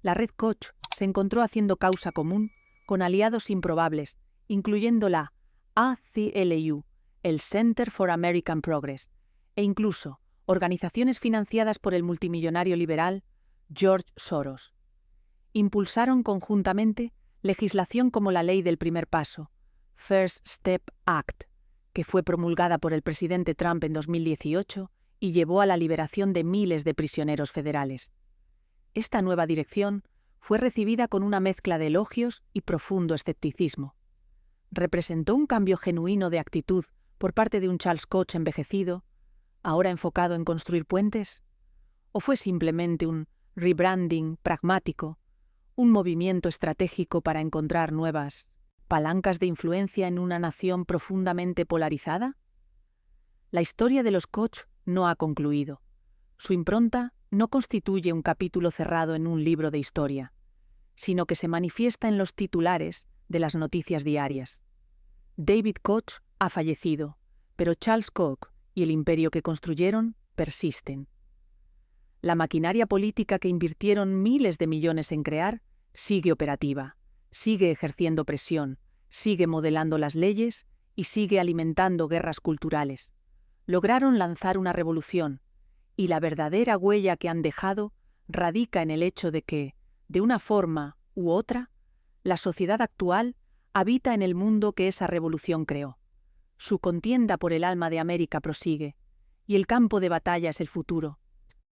la red Koch se encontró haciendo causa común con aliados improbables, incluyendo la ACLU, el Center for American Progress, e incluso organizaciones financiadas por el multimillonario liberal George Soros. Impulsaron conjuntamente legislación como la Ley del Primer Paso, First Step Act, que fue promulgada por el presidente Trump en 2018 y llevó a la liberación de miles de prisioneros federales. Esta nueva dirección fue recibida con una mezcla de elogios y profundo escepticismo. ¿Representó un cambio genuino de actitud por parte de un Charles Koch envejecido, ahora enfocado en construir puentes? ¿O fue simplemente un rebranding pragmático, un movimiento estratégico para encontrar nuevas palancas de influencia en una nación profundamente polarizada? La historia de los Koch no ha concluido. Su impronta no constituye un capítulo cerrado en un libro de historia, sino que se manifiesta en los titulares de las noticias diarias. David Koch ha fallecido, pero Charles Koch y el imperio que construyeron persisten. La maquinaria política que invirtieron miles de millones en crear sigue operativa, sigue ejerciendo presión, sigue modelando las leyes y sigue alimentando guerras culturales. Lograron lanzar una revolución, y la verdadera huella que han dejado radica en el hecho de que, de una forma u otra, la sociedad actual habita en el mundo que esa revolución creó. Su contienda por el alma de América prosigue, y el campo de batalla es el futuro,